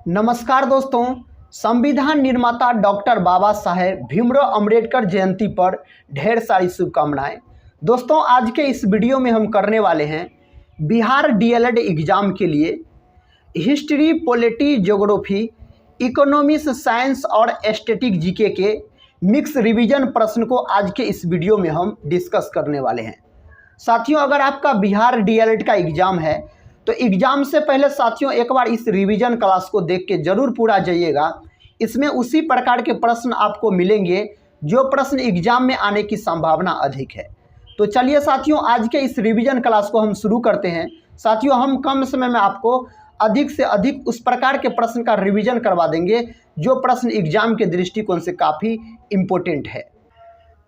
नमस्कार दोस्तों। संविधान निर्माता डॉक्टर बाबा साहेब भीमराव अंबेडकर जयंती पर ढेर सारी शुभकामनाएं। दोस्तों, आज के इस वीडियो में हम करने वाले हैं बिहार डीएलएड एग्ज़ाम के लिए history, polity, geography, economics, science और स्टैटिक जीके के मिक्स रिवीजन प्रश्न को आज के इस वीडियो में हम डिस्कस करने वाले हैं। साथियों, अगर आपका बिहार डीएलएड का एग्ज़ाम है तो एग्ज़ाम से पहले साथियों एक बार इस रिवीजन क्लास को देख के ज़रूर पूरा जाइएगा। इसमें उसी प्रकार के प्रश्न आपको मिलेंगे जो प्रश्न एग्ज़ाम में आने की संभावना अधिक है। तो चलिए साथियों, आज के इस रिवीजन क्लास को हम शुरू करते हैं। साथियों, हम कम समय में आपको अधिक से अधिक उस प्रकार के प्रश्न का रिवीजन करवा देंगे जो प्रश्न एग्ज़ाम के दृष्टिकोण से काफ़ी इम्पोर्टेंट है।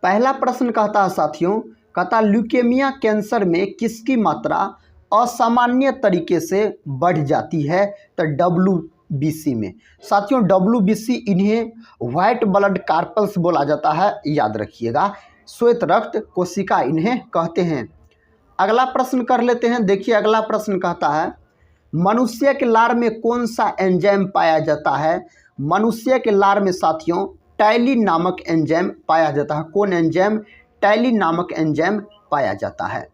पहला प्रश्न कहता है साथियों, कहता ल्यूकेमिया कैंसर में किसकी मात्रा असामान्य तरीके से बढ़ जाती है? तो WBC में। साथियों, WBC इन्हें वाइट ब्लड कार्पल्स बोला जाता है, याद रखिएगा। श्वेत रक्त कोशिका इन्हें कहते हैं। अगला प्रश्न कर लेते हैं। देखिए, अगला प्रश्न कहता है मनुष्य के लार में कौन सा एंजाइम पाया जाता है? मनुष्य के लार में साथियों टाइलिन नामक एंजाइम पाया जाता है। कौन एंजाइम? टाइलिन नामक एंजाइम पाया जाता है।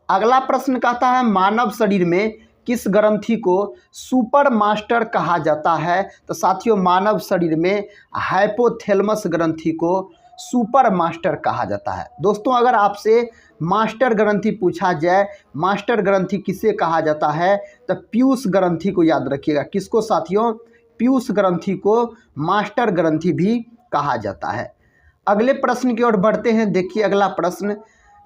अगला प्रश्न कहता है मानव शरीर में किस ग्रंथि को सुपर मास्टर कहा जाता है? तो साथियों, मानव शरीर में हाइपोथैलेमस ग्रंथि को सुपर मास्टर कहा जाता है। दोस्तों, अगर आपसे मास्टर ग्रंथि पूछा जाए, मास्टर ग्रंथि किसे कहा जाता है? तो पीयूष ग्रंथि को याद रखिएगा। किसको साथियों? पीयूष ग्रंथि को मास्टर ग्रंथि भी कहा जाता है। अगले प्रश्न की ओर बढ़ते हैं। देखिए, अगला प्रश्न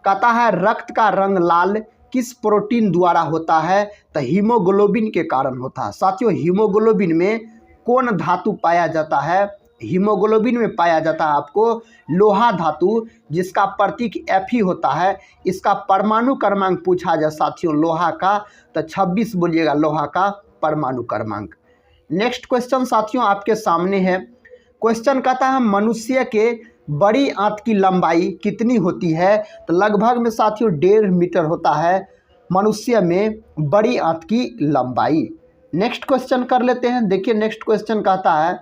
कहता है रक्त का रंग लाल किस प्रोटीन द्वारा होता है? तो हीमोग्लोबिन के कारण होता है। साथियों, हीमोग्लोबिन में कौन धातु पाया जाता है? हीमोग्लोबिन में पाया जाता है आपको लोहा धातु, जिसका प्रतीक Fe होता है। इसका परमाणु क्रमांक पूछा जाए साथियों लोहा का, तो 26 बोलिएगा लोहा का परमाणु क्रमांक। नेक्स्ट क्वेश्चन साथियों आपके सामने है। क्वेश्चन कहता है मनुष्य के बड़ी आंत की लंबाई कितनी होती है? तो लगभग में साथियों 1.5 मीटर होता है मनुष्य में बड़ी आंत की लंबाई। नेक्स्ट क्वेश्चन कर लेते हैं। देखिए, नेक्स्ट क्वेश्चन कहता है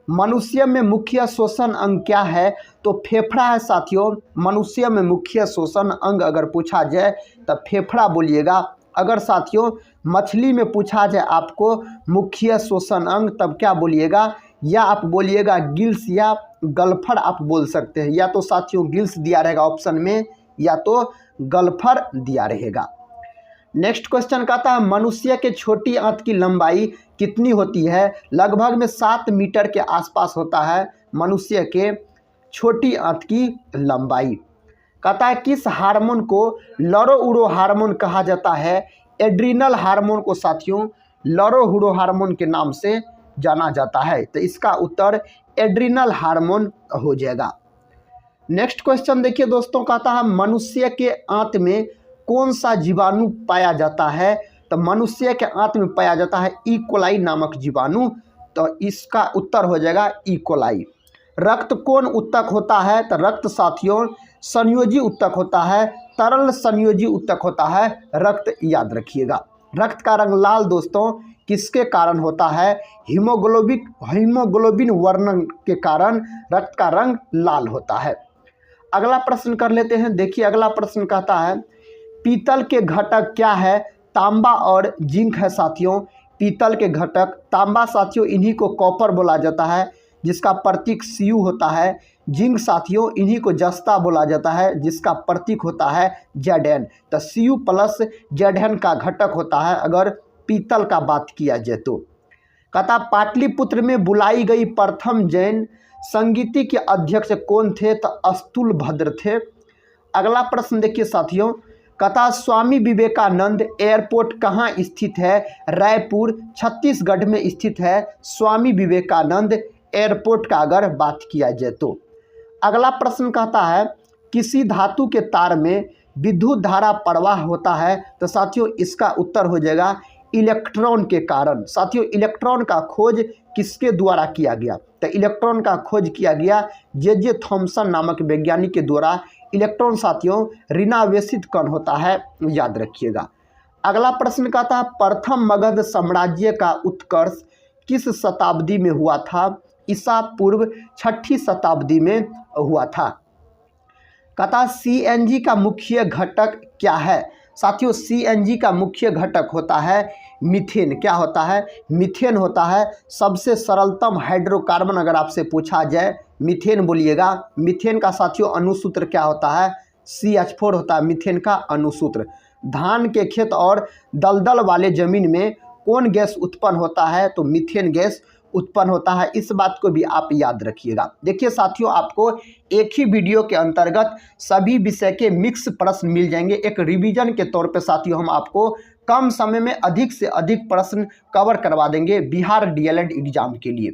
मनुष्य में मुख्य श्वसन अंग क्या है? तो फेफड़ा है साथियों। मनुष्य में मुख्य श्वसन अंग अगर पूछा जाए तो फेफड़ा बोलिएगा। अगर साथियों मछली में पूछा जाए आपको मुख्य श्वसन अंग, तब क्या बोलिएगा? या आप बोलिएगा गिल्स या गल्फर आप बोल सकते हैं। या तो साथियों गिल्स दिया रहेगा ऑप्शन में, या तो गल्फर दिया रहेगा। नेक्स्ट क्वेश्चन कहता है मनुष्य के छोटी आंत की लंबाई कितनी होती है? लगभग में 7 मीटर के आसपास होता है मनुष्य के छोटी आंत की लंबाई। कहता है किस हार्मोन को लौरो हार्मोन कहा जाता है? एड्रिनल हार्मोन को साथियों लौरो हार्मोन के नाम से जाना जाता है। तो इसका उत्तर एड्रिनल हार्मोन हो जाएगा। नेक्स्ट क्वेश्चन देखिए दोस्तों, कहता है मनुष्य के आंत में कौन सा जीवाणु पाया जाता है? तो मनुष्य के आंत में पाया जाता है ई कोलाई नामक जीवाणु। तो इसका उत्तर हो जाएगा ई कोलाई। रक्त कौन उत्तक होता है? तो रक्त साथियों संयोजी उत्तक होता है, तरल संयोजी उत्तक होता है रक्त, याद रखिएगा। रक्त का रंग लाल दोस्तों किसके कारण होता है? हीमोग्लोबिन वर्णन के कारण रक्त का रंग लाल होता है। अगला प्रश्न कर लेते हैं। देखिए, अगला प्रश्न कहता है पीतल के घटक क्या है? तांबा और जिंक है साथियों। पीतल के घटक तांबा साथियों इन्हीं को कॉपर बोला जाता है, जिसका प्रतीक Cu होता है। जिंक साथियों इन्हीं को जस्ता बोला जाता है, जिसका प्रतीक होता है Zn। तो Cu प्लस Zn का घटक होता है अगर पीतल का बात किया जाए तो। कहता पाटलिपुत्र में बुलाई गई प्रथम जैन संगीति के अध्यक्ष कौन थे? तो अस्तुल भद्र थे। अगला प्रश्न देखिए साथियों, कहता स्वामी विवेकानंद एयरपोर्ट कहाँ स्थित है? रायपुर छत्तीसगढ़ में स्थित है स्वामी विवेकानंद एयरपोर्ट का अगर बात किया जाए तो। अगला प्रश्न कहता है किसी धातु के तार में विद्युत धारा प्रवाह होता है? तो साथियों इसका उत्तर हो जाएगा इलेक्ट्रॉन के कारण। साथियों इलेक्ट्रॉन का खोज किसके द्वारा किया गया? तो इलेक्ट्रॉन का खोज किया गया जे थॉमसन नामक वैज्ञानिक के द्वारा। इलेक्ट्रॉन साथियों ऋणावेशित कण होता है, याद रखिएगा। अगला प्रश्न कहता है प्रथम मगध साम्राज्य का उत्कर्ष किस शताब्दी में हुआ था? ईसा पूर्व 6ठी शताब्दी में हुआ था। कहता सीएनजी का मुख्य घटक क्या है? साथियों सीएनजी का मुख्य घटक होता है मीथेन। क्या होता है? मीथेन होता है। सबसे सरलतम हाइड्रोकार्बन अगर आपसे पूछा जाए मीथेन बोलिएगा। मीथेन का साथियों अणुसूत्र क्या होता है? CH4 होता है मीथेन का अणुसूत्र। धान के खेत और दलदल वाले जमीन में कौन गैस उत्पन्न होता है? तो मीथेन गैस उत्पन्न होता है। इस बात को भी आप याद रखिएगा। देखिए साथियों, आपको एक ही वीडियो के अंतर्गत सभी विषय के मिक्स प्रश्न मिल जाएंगे। एक रिवीजन के तौर पे साथियों हम आपको कम समय में अधिक से अधिक प्रश्न कवर करवा देंगे बिहार डीएलएड एग्जाम के लिए।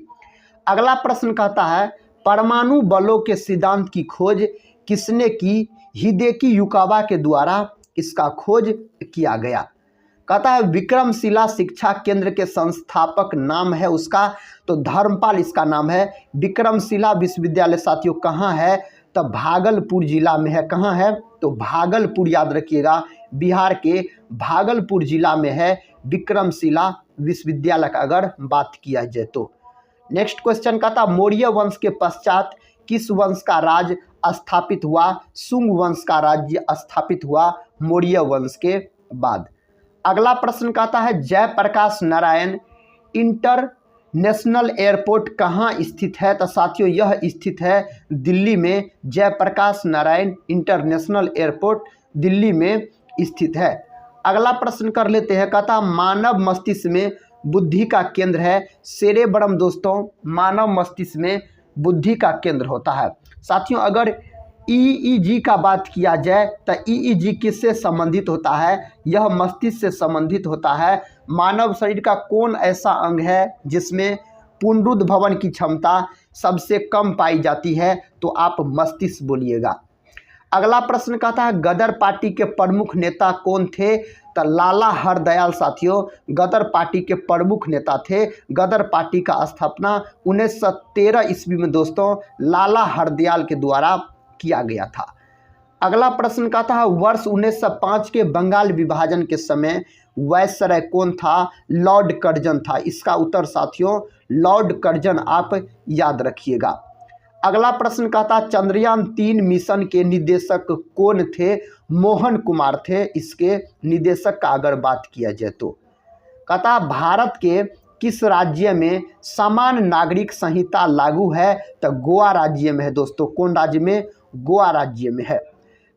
अगला प्रश्न कहता है परमाणु बलों के सिद्धांत की खोज किसने की? हिदेकी युकावा के द्वारा इसका खोज किया गया। कहता है विक्रमशिला शिक्षा केंद्र के संस्थापक नाम है उसका, तो धर्मपाल इसका नाम है। विक्रमशिला विश्वविद्यालय साथियों कहाँ है? तो भागलपुर जिला में है। कहाँ है? तो भागलपुर, याद रखिएगा, बिहार के भागलपुर जिला में है विक्रमशिला विश्वविद्यालय का अगर बात किया जाए तो। नेक्स्ट क्वेश्चन कहता मौर्य वंश के पश्चात किस वंश का राज स्थापित हुआ? शुंग वंश का राज्य स्थापित हुआ मौर्य वंश के बाद। अगला प्रश्न कहता है जयप्रकाश नारायण इंटरनेशनल एयरपोर्ट कहाँ स्थित है? तो साथियों यह स्थित है दिल्ली में। जयप्रकाश नारायण इंटरनेशनल एयरपोर्ट दिल्ली में स्थित है। अगला प्रश्न कर लेते हैं। कहता मानव मस्तिष्क में बुद्धि का केंद्र है सेरेब्रम। दोस्तों मानव मस्तिष्क में बुद्धि का केंद्र होता है। साथियों अगर EEG का बात किया जाए तो EEG किससे संबंधित होता है? यह मस्तिष्क से संबंधित होता है। मानव शरीर का कौन ऐसा अंग है जिसमें पुनरुद्भवन की क्षमता सबसे कम पाई जाती है? तो आप मस्तिष्क बोलिएगा। अगला प्रश्न कहता है गदर पार्टी के प्रमुख नेता कौन थे? तो लाला हरदयाल साथियों गदर पार्टी के प्रमुख नेता थे। गदर पार्टी का स्थापना 1913 ईस्वी में दोस्तों लाला हरदयाल के द्वारा किया गया था। अगला प्रश्न कहता है वर्ष 1905 के बंगाल विभाजन के समय वायसराय कौन था? लॉर्ड कर्जन था। इसका उत्तर साथियों लॉर्ड कर्जन आप याद रखिएगा। अगला प्रश्न कहता चंद्रयान 3 मिशन के निदेशक कौन थे? मोहन कुमार थे इसके निदेशक का अगर बात किया जाए तो। कहता भारत के किस राज्य में समान नागरिक संहिता लागू है? तो गोवा राज्य में है दोस्तों। कौन राज्य में? गोवा राज्य में है।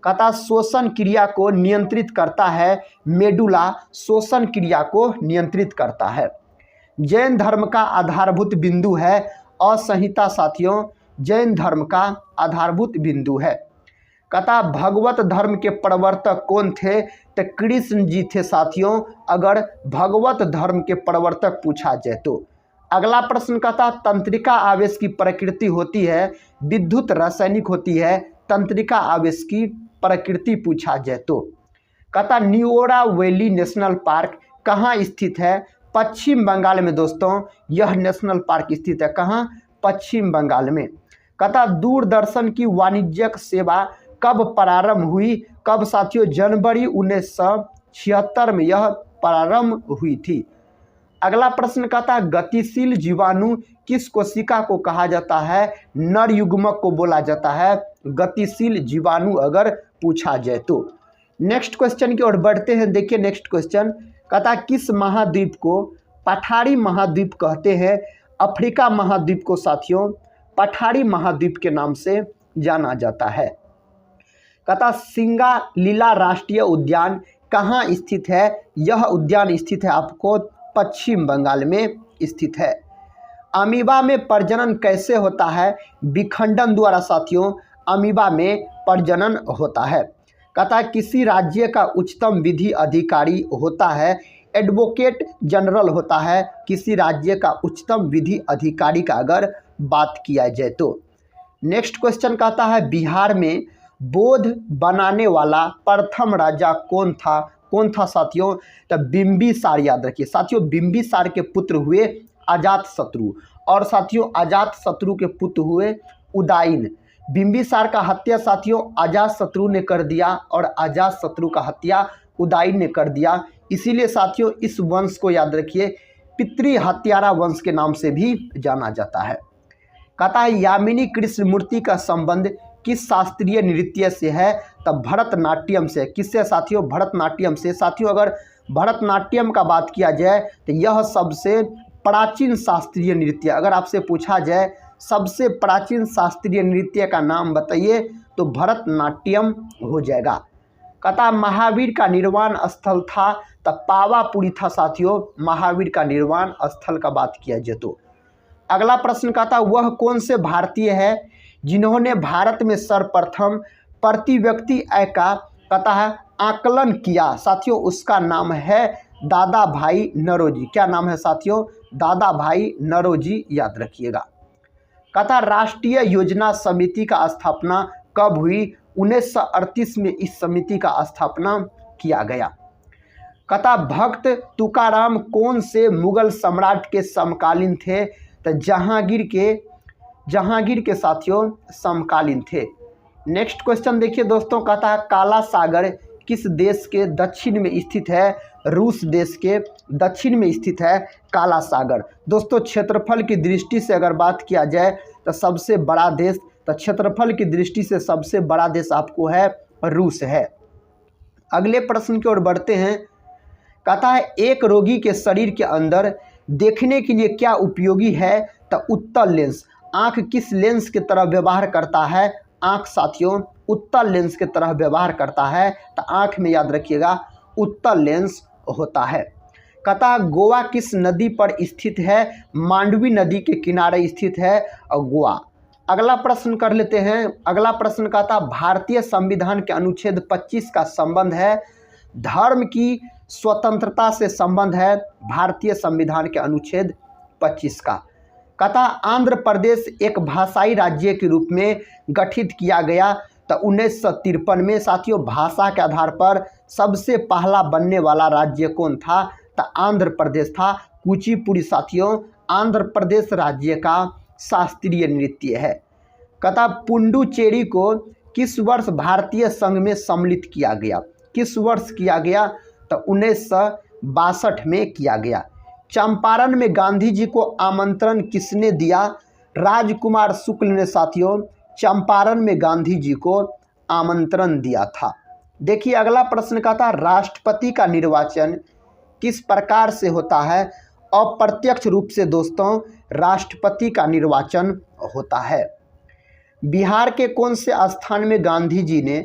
कहता श्वसन क्रिया को नियंत्रित करता है मेडुला। श्वसन क्रिया को नियंत्रित करता है। जैन धर्म का आधारभूत बिंदु है असंहिता। साथियों जैन धर्म का आधारभूत बिंदु है। कहता भगवत धर्म के प्रवर्तक कौन थे? तो कृष्ण जी थे साथियों अगर भगवत धर्म के प्रवर्तक पूछा जाए तो। अगला प्रश्न कहता तंत्रिका आवेश की प्रकृति होती है विद्युत रासायनिक होती है तंत्रिका आवेश की प्रकृति पूछा जाए तो। कहता न्यूओरा वैली नेशनल पार्क कहाँ स्थित है? पश्चिम बंगाल में दोस्तों यह नेशनल पार्क स्थित है। कहाँ? पश्चिम बंगाल में। कहता दूरदर्शन की वाणिज्यिक सेवा कब प्रारंभ हुई? कब साथियों? जनवरी 1976 में यह प्रारंभ हुई थी। अगला प्रश्न कहता है गतिशील जीवाणु किस कोशिका को कहा जाता है? नर युग्मक को बोला जाता है गतिशील जीवाणु अगर पूछा जाए तो। नेक्स्ट क्वेश्चन की ओर बढ़ते हैं। देखिए नेक्स्ट क्वेश्चन कहता किस महाद्वीप को पठारी महाद्वीप कहते हैं? अफ्रीका महाद्वीप को साथियों पठारी महाद्वीप के नाम से जाना जाता है। कहता सिंगालीला राष्ट्रीय उद्यान कहाँ स्थित है? यह उद्यान स्थित है आपको पश्चिम बंगाल में स्थित है। अमीबा में प्रजनन कैसे होता है? विखंडन द्वारा साथियों अमीबा में प्रजनन होता है। कहता है किसी राज्य का उच्चतम विधि अधिकारी होता है? एडवोकेट जनरल होता है किसी राज्य का उच्चतम विधि अधिकारी का अगर बात किया जाए तो। नेक्स्ट क्वेश्चन कहता है बिहार में बोध बनाने वाला प्रथम राजा कौन था? कौन था साथियों? तो बिंबिसार। याद रखिए साथियों बिंबिसार के पुत्र हुए अजातशत्रु और साथियों अजातशत्रु के पुत्र हुए उदयन। बिंबिसार का हत्या साथियों अजातशत्रु ने कर दिया और अजातशत्रु का हत्या उदयन ने कर दिया। इसीलिए साथियों इस वंश को याद रखिए पितृ हत्यारा वंश के नाम से भी जाना जाता है। कहता है यामिनी कृष्ण मूर्ति का संबंध किस शास्त्रीय नृत्य से है? तब भरतनाट्यम से। किससे साथियों? भरतनाट्यम से। साथियों अगर भरतनाट्यम का बात किया जाए तो यह सबसे प्राचीन शास्त्रीय नृत्य, अगर आपसे पूछा जाए सबसे प्राचीन शास्त्रीय नृत्य का नाम बताइए तो भरतनाट्यम हो जाएगा। कहता महावीर का निर्वाण स्थल था तब पावापुरी था। साथियों महावीर का निर्वाण स्थल का बात किया जाए तो। अगला प्रश्न कहता वह कौन से भारतीय है जिन्होंने भारत में सर्वप्रथम प्रति व्यक्ति आय का कहता है आकलन किया? साथियों उसका नाम है दादा भाई नौरोजी। क्या नाम है साथियों? दादा भाई नौरोजी, याद रखिएगा। कहता राष्ट्रीय योजना समिति का स्थापना कब हुई? 1938 में इस समिति का स्थापना किया गया। कहता भक्त तुकाराम कौन से मुगल सम्राट के समकालीन थे? तो जहांगीर के साथियों समकालीन थे। नेक्स्ट क्वेश्चन देखिए दोस्तों, कहता है काला सागर किस देश के दक्षिण में स्थित है? रूस देश के दक्षिण में स्थित है काला सागर। दोस्तों क्षेत्रफल की दृष्टि से अगर बात किया जाए तो सबसे बड़ा देश, तो क्षेत्रफल की दृष्टि से सबसे बड़ा देश आपको है रूस है। अगले प्रश्न की ओर बढ़ते हैं। कहता है एक रोगी के शरीर के अंदर देखने के लिए क्या उपयोगी है? तो उत्तल लेंस। आँख किस लेंस की तरह व्यवहार करता है? आँख साथियों उत्तल लेंस की तरह व्यवहार करता है, तो आँख में याद रखिएगा उत्तल लेंस होता है। कहता गोवा किस नदी पर स्थित है? मांडवी नदी के किनारे स्थित है गोवा। अगला प्रश्न कर लेते हैं। अगला प्रश्न कहता भारतीय संविधान के अनुच्छेद 25 का संबंध है धर्म की स्वतंत्रता से संबंध है भारतीय संविधान के अनुच्छेद 25 का। कहता आंध्र प्रदेश एक भाषाई राज्य के रूप में गठित किया गया तो 1953 में। साथियों भाषा के आधार पर सबसे पहला बनने वाला राज्य कौन था? तो आंध्र प्रदेश था। कुचिपुड़ी साथियों आंध्र प्रदेश राज्य का शास्त्रीय नृत्य है। कहता पुडुचेरी को किस वर्ष भारतीय संघ में सम्मिलित किया गया? किस वर्ष किया गया? तो 1962 में किया गया। चंपारण में गांधी जी को आमंत्रण किसने दिया? राजकुमार शुक्ल ने साथियों चंपारण में गांधी जी को आमंत्रण दिया था। देखिए अगला प्रश्न का था राष्ट्रपति का निर्वाचन किस प्रकार से होता है? अप्रत्यक्ष रूप से दोस्तों राष्ट्रपति का निर्वाचन होता है। बिहार के कौन से स्थान में गांधी जी ने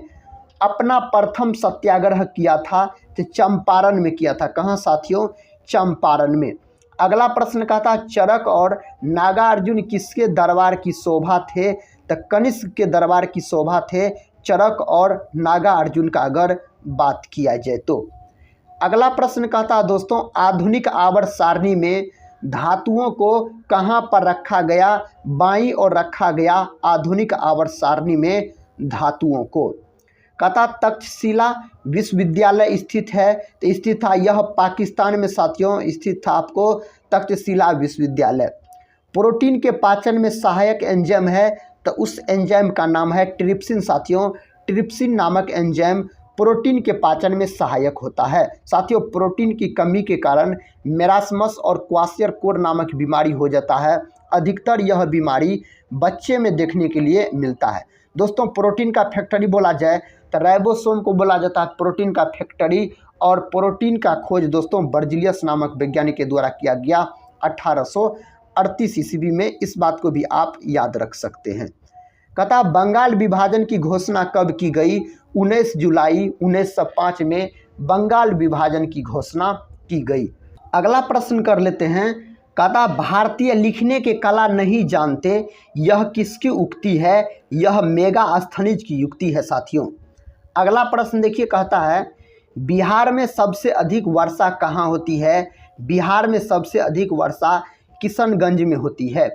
अपना प्रथम सत्याग्रह किया था? तो चंपारण में किया था। कहाँ साथियों? चंपारण में। अगला प्रश्न का था चरक और नागार्जुन किसके दरबार की शोभा थे? तो कनिष्क के दरबार की शोभा थे चरक और नागार्जुन का अगर बात किया जाए तो। अगला प्रश्न कहता दोस्तों आधुनिक आवर्त सारणी में धातुओं को कहाँ पर रखा गया? बाईं ओर रखा गया आधुनिक आवर्त सारणी में धातुओं को। कहता तक्षशिला विश्वविद्यालय स्थित है तो स्थित था यह पाकिस्तान में साथियों स्थित था आपको तक्षशिला विश्वविद्यालय। प्रोटीन के पाचन में सहायक एंजाइम है तो उस एंजाइम का नाम है ट्रिप्सिन। साथियों ट्रिप्सिन नामक एंजाइम प्रोटीन के पाचन में सहायक होता है। साथियों प्रोटीन की कमी के कारण मेरास्मस और क्वाशियरकोर नामक बीमारी हो जाता है। अधिकतर यह बीमारी बच्चे में देखने के लिए मिलता है। दोस्तों प्रोटीन का फैक्ट्री बोला जाए तो राइबोसोम को बोला जाता है प्रोटीन का फैक्ट्री। और प्रोटीन का खोज दोस्तों बर्जिलियस नामक वैज्ञानिक के द्वारा किया गया 1838 ईस्वी में। इस बात को भी आप याद रख सकते हैं। कहता बंगाल विभाजन की घोषणा कब की गई? 19 जुलाई 1905 में बंगाल विभाजन की घोषणा की गई। अगला प्रश्न कर लेते हैं। कहता भारतीय लिखने के कला नहीं जानते यह किसकी उक्ति है? यह मेगास्थनीज की युक्ति है साथियों। अगला प्रश्न देखिए कहता है बिहार में सबसे अधिक वर्षा कहाँ होती है? बिहार में सबसे अधिक वर्षा किशनगंज में होती है।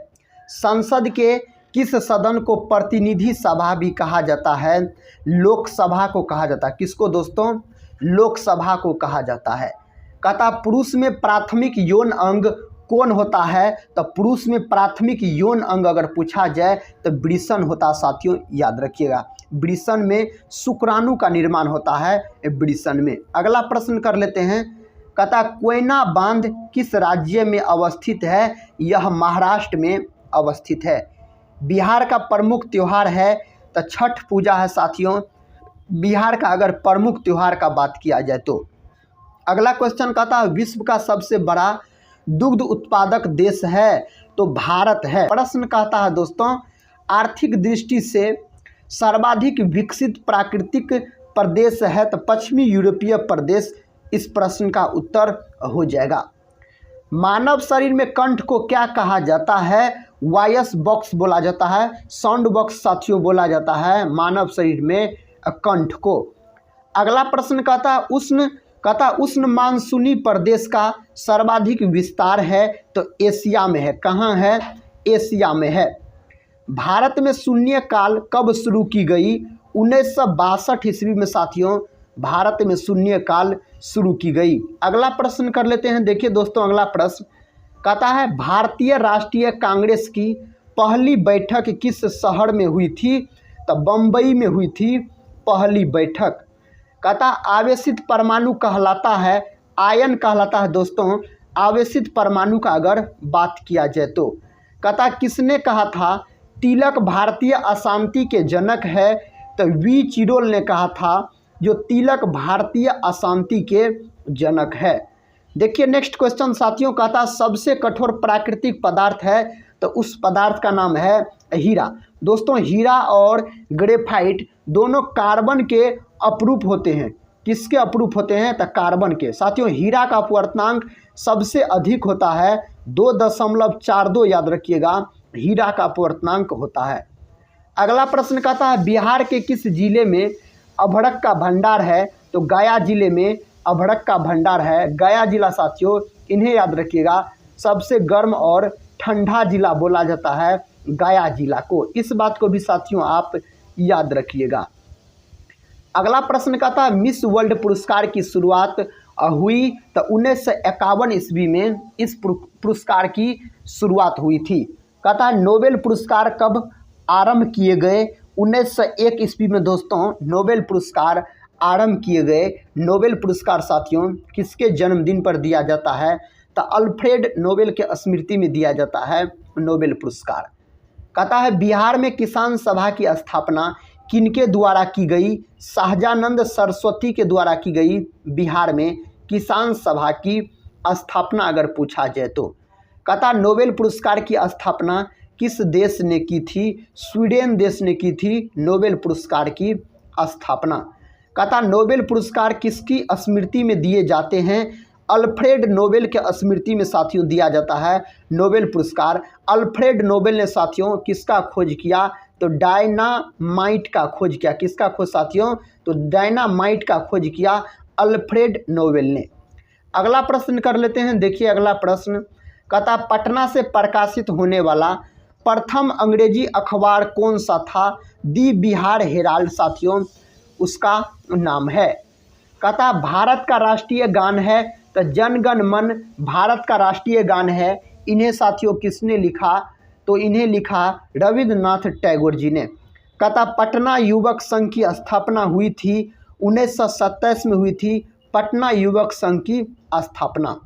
संसद के किस सदन को प्रतिनिधि सभा भी कहा जाता है? लोकसभा को कहा जाता है। किसको दोस्तों? लोकसभा को कहा जाता है। कहता पुरुष में प्राथमिक यौन अंग कौन होता है? तो पुरुष में प्राथमिक यौन अंग अगर पूछा जाए तो वृषण होता है साथियों, याद रखिएगा। वृषण में शुक्राणु का निर्माण होता है वृषण में। अगला प्रश्न कर लेते हैं। कहता कोयना बांध किस राज्य में अवस्थित है? यह महाराष्ट्र में अवस्थित है। बिहार का प्रमुख त्यौहार है तो छठ पूजा है साथियों, बिहार का अगर प्रमुख त्यौहार का बात किया जाए तो। अगला क्वेश्चन कहता है विश्व का सबसे बड़ा दुग्ध उत्पादक देश है? तो भारत है। प्रश्न कहता है दोस्तों आर्थिक दृष्टि से सर्वाधिक विकसित प्राकृतिक प्रदेश है? तो पश्चिमी यूरोपीय प्रदेश इस प्रश्न का उत्तर हो जाएगा। मानव शरीर में कंठ को क्या कहा जाता है? वॉइस बॉक्स बोला जाता है, साउंड बॉक्स साथियों बोला जाता है मानव शरीर में कंठ को। अगला प्रश्न कहता उष्ण मानसूनी प्रदेश का सर्वाधिक विस्तार है? तो एशिया में है। कहाँ है? एशिया में है। भारत में शून्य काल कब शुरू की गई? 1962 ईस्वी में साथियों भारत में शून्य काल शुरू की गई। अगला प्रश्न कर लेते हैं। देखिए दोस्तों अगला प्रश्न कहता है भारतीय राष्ट्रीय कांग्रेस की पहली बैठक किस शहर में हुई थी? तो बम्बई में हुई थी पहली बैठक। कहता आवेशित परमाणु कहलाता है, आयन कहलाता है दोस्तों आवेशित परमाणु का अगर बात किया जाए तो। कहता किसने कहा था तिलक भारतीय अशांति के जनक है? तो वी चिरोल ने कहा था जो तिलक भारतीय अशांति के जनक है। देखिए नेक्स्ट क्वेश्चन साथियों कहता सबसे कठोर प्राकृतिक पदार्थ है? तो उस पदार्थ का नाम है हीरा। दोस्तों हीरा और ग्रेफाइट दोनों कार्बन के अपरूप होते हैं। किसके अपरूप होते हैं? तो कार्बन के। साथियों हीरा का अपवर्तनांक सबसे अधिक होता है 2.42, याद रखिएगा हीरा का अपवर्तनांक होता है। अगला प्रश्न कहता है बिहार के किस जिले में अभड़क का भंडार है? तो गया जिले में अभड़क का भंडार है। गया जिला साथियों इन्हें याद रखिएगा सबसे गर्म और ठंडा जिला बोला जाता है गया जिला को। इस बात को भी साथियों आप याद रखिएगा। अगला प्रश्न कहता है मिस वर्ल्ड पुरस्कार की शुरुआत हुई? तो 1951 ईस्वी में इस पुरस्कार की शुरुआत हुई थी। कहता है नोबेल पुरस्कार कब आरंभ किए गए? 1901 ईस्वी में दोस्तों नोबेल पुरस्कार आरंभ किए गए। नोबेल पुरस्कार साथियों किसके जन्मदिन पर दिया जाता है? तो अल्फ्रेड नोबेल के स्मृति में दिया जाता है नोबेल पुरस्कार। कहता है बिहार में किसान सभा की स्थापना किनके द्वारा की गई? शाहजानंद सरस्वती के द्वारा की गई। बिहार में किसान सभा की स्थापना अगर पूछा जाए तो। कहता नोबेल पुरस्कार की स्थापना किस देश ने की थी? स्वीडन देश ने की थी नोबेल पुरस्कार की स्थापना। कहता नोबेल पुरस्कार किसकी स्मृति में दिए जाते हैं? अल्फ्रेड नोबेल के स्मृति में साथियों दिया जाता है नोबेल पुरस्कार। अल्फ्रेड नोबेल ने साथियों किसका खोज किया? तो डायनामाइट का खोज किया। किसका खोज साथियों? तो डायनामाइट का खोज किया अल्फ्रेड नोबेल ने। अगला प्रश्न कर लेते हैं। देखिए अगला प्रश्न कहता पटना से प्रकाशित होने वाला प्रथम अंग्रेजी अखबार कौन सा था? दी बिहार हेराल्ड साथियों उसका नाम है। कहता भारत का राष्ट्रीय गान है? तो जन गण मन भारत का राष्ट्रीय गान है। इन्हें साथियों किसने लिखा? तो इन्हें लिखा रविंद्रनाथ टैगोर जी ने। कहता पटना युवक संघ की स्थापना हुई थी 1927 में हुई थी पटना युवक संघ की स्थापना।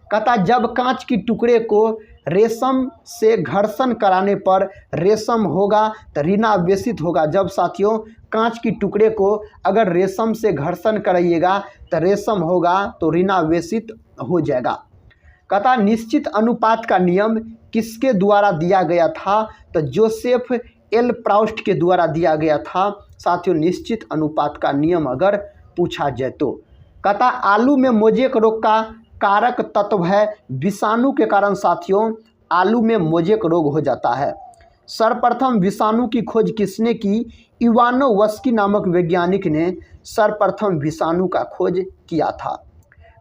कहता जब कांच की टुकड़े को रेशम से घर्षण कराने पर रेशम होगा तो ऋणावेशित होगा। जब साथियों कांच की टुकड़े को अगर रेशम से घर्षण कराइएगा तो रेशम होगा तो ऋणावेशित हो जाएगा। कहता निश्चित अनुपात का नियम किसके द्वारा दिया गया था? तो जोसेफ एल प्राउस्ट के द्वारा दिया गया था साथियों निश्चित अनुपात का नियम अगर पूछा जाए तो। कहता आलू में मोजेक रोग का कारक तत्व है विषाणु के कारण साथियों आलू में मोजेक रोग हो जाता है। सर्वप्रथम विषाणु की खोज किसने की? इवानोवस्की नामक वैज्ञानिक ने सर्वप्रथम विषाणु का खोज किया था।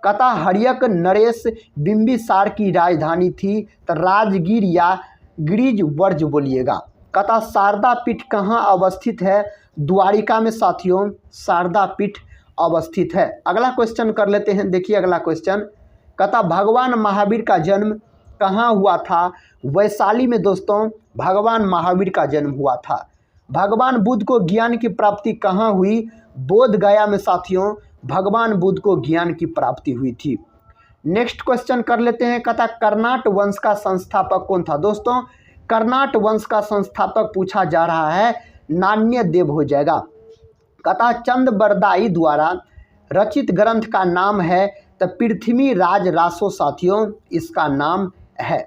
कहता हर्यक नरेश बिंबिसार की राजधानी थी तो राजगीर या गिरिज वर्ज बोलिएगा। कहता शारदा पीठ कहाँ अवस्थित है? द्वारिका में साथियों शारदा पीठ अवस्थित है। अगला क्वेश्चन कर लेते हैं। देखिए अगला क्वेश्चन कहता भगवान महावीर का जन्म कहाँ हुआ था? वैशाली में दोस्तों भगवान महावीर का जन्म हुआ था। भगवान बुद्ध को ज्ञान की प्राप्ति कहाँ हुई? बोध गया में साथियों भगवान बुद्ध को ज्ञान की प्राप्ति हुई थी। नेक्स्ट क्वेश्चन कर लेते हैं, कहता कर्नाट वंश का संस्थापक कौन था। दोस्तों कर्नाट वंश का संस्थापक पूछा जा रहा है नान्य देव हो जाएगा। कहता चंद बरदाई द्वारा रचित ग्रंथ का नाम है तो पृथ्वी राज रासो साथियों इसका नाम है।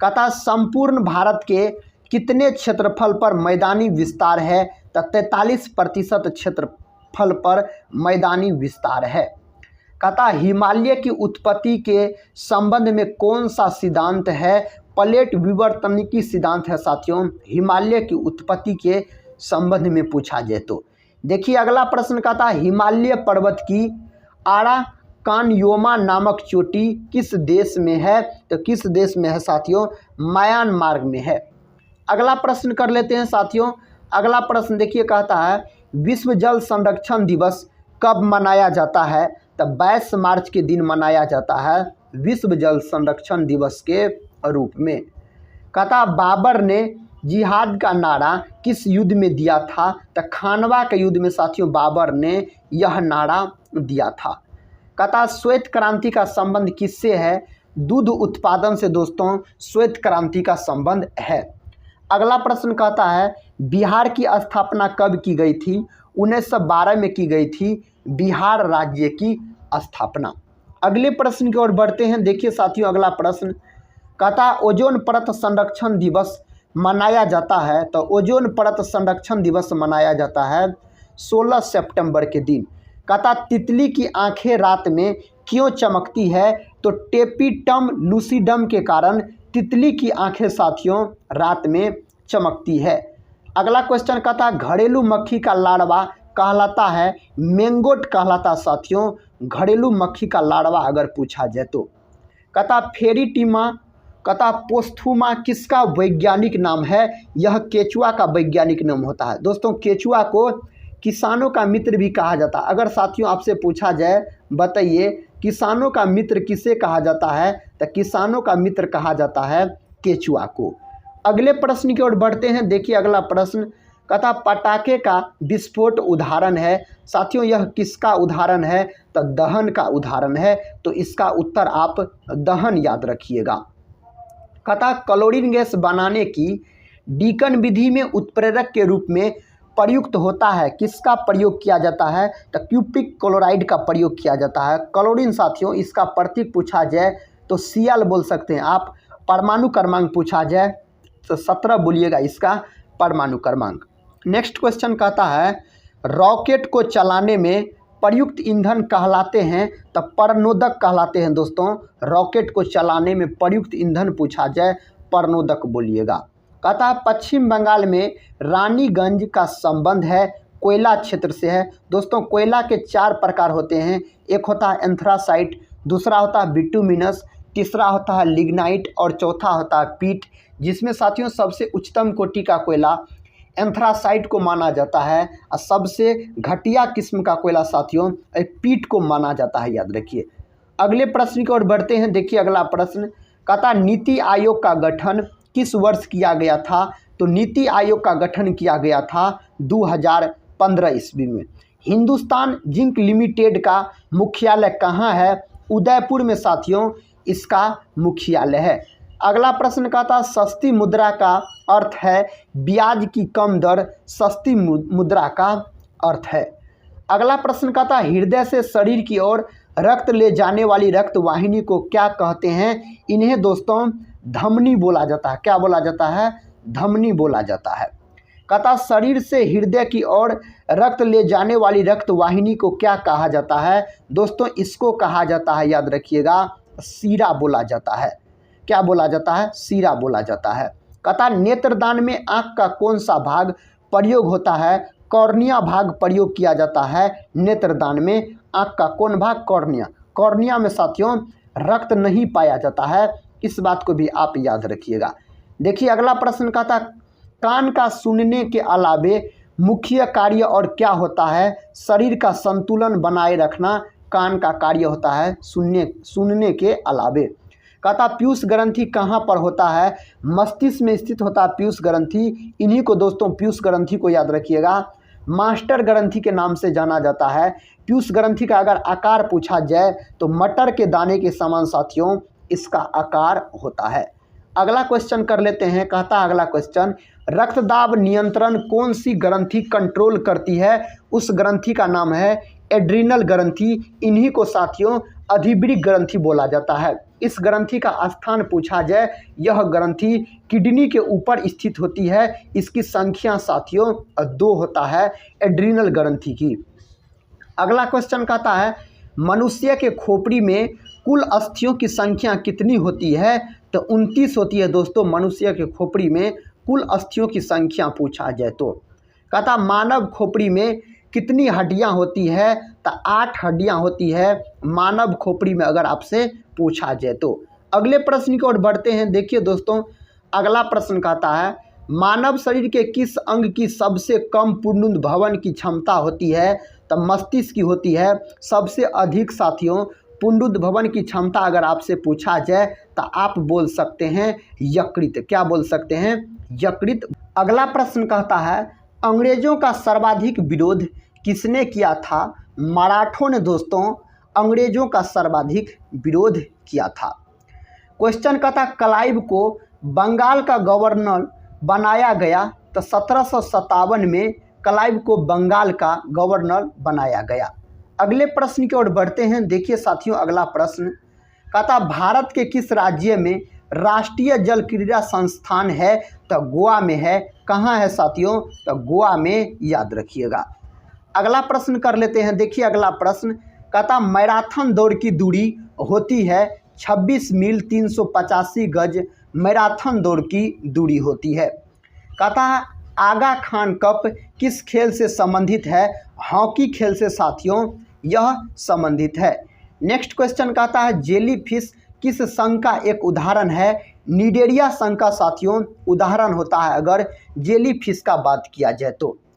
कहता संपूर्ण भारत के कितने क्षेत्रफल पर मैदानी विस्तार है तो 43% क्षेत्रफल पर मैदानी विस्तार है। कहता हिमालय की उत्पत्ति के संबंध में कौन सा सिद्धांत है। प्लेट विवर्तनिकी सिद्धांत है साथियों हिमालय की उत्पत्ति के संबंध में पूछा जाए तो। देखिए अगला प्रश्न कहता हिमालय पर्वत की आराकानयोमा नामक चोटी किस देश में है तो किस देश में है साथियों म्यांमार में है। अगला प्रश्न कर लेते हैं साथियों। अगला प्रश्न देखिए कहता है विश्व जल संरक्षण दिवस कब मनाया जाता है तो 22 मार्च के दिन मनाया जाता है विश्व जल संरक्षण दिवस के रूप में। कहता बाबर ने जिहाद का नारा किस युद्ध में दिया था तो खानवा के युद्ध में साथियों बाबर ने यह नारा दिया था। कहता श्वेत क्रांति का संबंध किससे है। दूध उत्पादन से दोस्तों श्वेत क्रांति का संबंध है। अगला प्रश्न कहता है बिहार की स्थापना कब की गई थी। 1912 में की गई थी बिहार राज्य की स्थापना। अगले प्रश्न की ओर बढ़ते हैं। देखिए साथियों अगला प्रश्न कहता ओजोन परत संरक्षण दिवस मनाया जाता है तो ओजोन परत संरक्षण दिवस मनाया जाता है 16 सितंबर के दिन। कहता तितली की आंखें रात में क्यों चमकती है तो टेपिटम लूसिडम के कारण तितली की आंखें साथियों रात में चमकती है। अगला क्वेश्चन कहता घरेलू मक्खी का लार्वा कहलाता है मैंगोट कहलाता साथियों घरेलू मक्खी का लार्वा अगर पूछा जाए तो। कहता फेरिटिमा कहता पोस्थुमा किसका वैज्ञानिक नाम है। यह केचुआ का वैज्ञानिक नाम होता है। दोस्तों केचुआ को किसानों का मित्र भी कहा जाता है। अगर साथियों आपसे पूछा जाए बताइए किसानों का मित्र किसे कहा जाता है तो किसानों का मित्र कहा जाता है केचुआ को। अगले प्रश्न की ओर बढ़ते हैं। देखिए अगला प्रश्न कहता पटाखे का विस्फोट उदाहरण है साथियों यह किसका उदाहरण है तो दहन का उदाहरण है। तो इसका उत्तर आप दहन याद रखिएगा। कहता क्लोरीन गैस बनाने की डीकन विधि में उत्प्रेरक के रूप में प्रयुक्त होता है किसका प्रयोग किया जाता है तो क्यूपिक क्लोराइड का प्रयोग किया जाता है। क्लोरीन साथियों इसका प्रतीक पूछा जाए तो Cl बोल सकते हैं आप। परमाणु क्रमांक पूछा जाए तो 17 बोलिएगा इसका परमाणु क्रमांक। नेक्स्ट क्वेश्चन कहता है रॉकेट को चलाने में प्रयुक्त ईंधन कहलाते हैं तो परनोदक कहलाते हैं। दोस्तों रॉकेट को चलाने में प्रयुक्त ईंधन पूछा जाए परनोदक बोलिएगा। कहता है पश्चिम बंगाल में रानीगंज का संबंध है कोयला क्षेत्र से है। दोस्तों कोयला के 4 प्रकार होते हैं। एक होता है एंथ्रासाइट, दूसरा होता है बिटुमिनस, तीसरा होता है लिग्नाइट और चौथा होता है पीट। जिसमें साथियों सबसे उच्चतम कोटि का कोयला एंथ्रासाइट को माना जाता है और सबसे घटिया किस्म का कोयला साथियों पीट को माना जाता है याद रखिए। अगले प्रश्न की ओर बढ़ते हैं। देखिए अगला प्रश्न कहता नीति आयोग का गठन किस वर्ष किया गया था तो नीति आयोग का गठन किया गया था 2015 ईस्वी में। हिंदुस्तान जिंक लिमिटेड का मुख्यालय कहाँ है। उदयपुर में साथियों इसका मुख्यालय है। अगला प्रश्न कहता सस्ती मुद्रा का अर्थ है ब्याज की कम दर सस्ती मुद्रा का अर्थ है। अगला प्रश्न कहता हृदय से शरीर की ओर रक्त ले जाने वाली रक्त वाहिनी को क्या कहते हैं। इन्हें दोस्तों धमनी बोला जाता है। क्या बोला जाता है धमनी बोला जाता है। कहता शरीर से हृदय की ओर रक्त ले जाने वाली रक्त वाहिनी को क्या कहा जाता है। दोस्तों इसको कहा जाता है याद रखिएगा सीरा बोला जाता है। क्या बोला जाता है सीरा बोला जाता है। कहता नेत्रदान में आँख का कौन सा भाग प्रयोग होता है। कॉर्निया भाग प्रयोग किया जाता है नेत्रदान में। आँख का कौन भाग कॉर्निया। कॉर्निया में साथियों रक्त नहीं पाया जाता है। इस बात को भी आप याद रखिएगा। देखिए अगला प्रश्न कहता कान का सुनने के अलावे मुख्य कार्य और क्या होता है। शरीर का संतुलन बनाए रखना कान का कार्य होता है सुनने के अलावे। कहता पीयूष ग्रंथि कहाँ पर होता है। मस्तिष्क में स्थित होता है पीयूष ग्रंथि। इन्हीं को दोस्तों पीयूष ग्रंथि को याद रखिएगा। मास्टर ग्रंथि के नाम से जाना जाता है। पीयूष ग्रंथि का अगर आकार पूछा जाए तो मटर के दाने के समान साथियों इसका आकार होता है। अगला क्वेश्चन कर लेते हैं। कहता है अगला क्वेश्चन, रक्तदाब नियंत्रण कौन सी ग्रंथि कंट्रोल करती है? उस ग्रंथि का नाम है एड्रिनल ग्रंथि। इन्हीं को साथियों अधिवृक्क ग्रंथि बोला जाता है। इस ग्रंथि का स्थान पूछा जाए, यह ग्रंथि किडनी के ऊपर स्थित होती है। इसकी संख्या साथियों 2 होता है एड्रिनल ग्रंथि की। अगला क्वेश्चन कहता है, मनुष्य के खोपड़ी में कुल अस्थियों की संख्या कितनी होती है? तो 29 होती है दोस्तों मनुष्य के खोपड़ी में कुल अस्थियों की संख्या पूछा जाए तो। कहता मानव खोपड़ी में कितनी हड्डियां होती है? तो 8 हड्डियां होती है मानव खोपड़ी में, अगर आपसे पूछा जाए तो। अगले प्रश्न की ओर बढ़ते हैं। देखिए दोस्तों, अगला प्रश्न कहता है, मानव शरीर के किस अंग की सबसे कम पुनरुत्थान भवन की क्षमता होती है? तो मस्तिष्क की होती है। सबसे अधिक साथियों पुनरुत्थान भवन की क्षमता अगर आपसे पूछा जाए तो आप बोल सकते हैं यकृत। क्या बोल सकते हैं? यकृत। अगला प्रश्न कहता है, अंग्रेजों का सर्वाधिक विरोध किसने किया था? मराठों ने दोस्तों अंग्रेजों का सर्वाधिक विरोध किया था। क्वेश्चन कहता, क्लाइव को बंगाल का गवर्नर बनाया गया। तो 1757 में क्लाइव को बंगाल का गवर्नर बनाया गया। अगले प्रश्न की ओर बढ़ते हैं। देखिए साथियों, अगला प्रश्न कहता, भारत के किस राज्य में राष्ट्रीय जल क्रीड़ा संस्थान है? तो गोवा में है। कहाँ है साथियों? तो गोवा में, याद रखिएगा। अगला प्रश्न कर लेते हैं। देखिए अगला प्रश्न कहता, मैराथन दौड़ की दूरी होती है 26 मील 385 गज मैराथन दौड़ की दूरी होती है। कहता है आगा खान कप किस खेल से संबंधित है? हॉकी खेल से साथियों यह संबंधित है। नेक्स्ट क्वेश्चन कहता है, जेली फिश किस संघ का एक उदाहरण है? निडेरिया संघ का साथियों उदाहरण होता है अगर जेली फिश का बात किया जाए तो।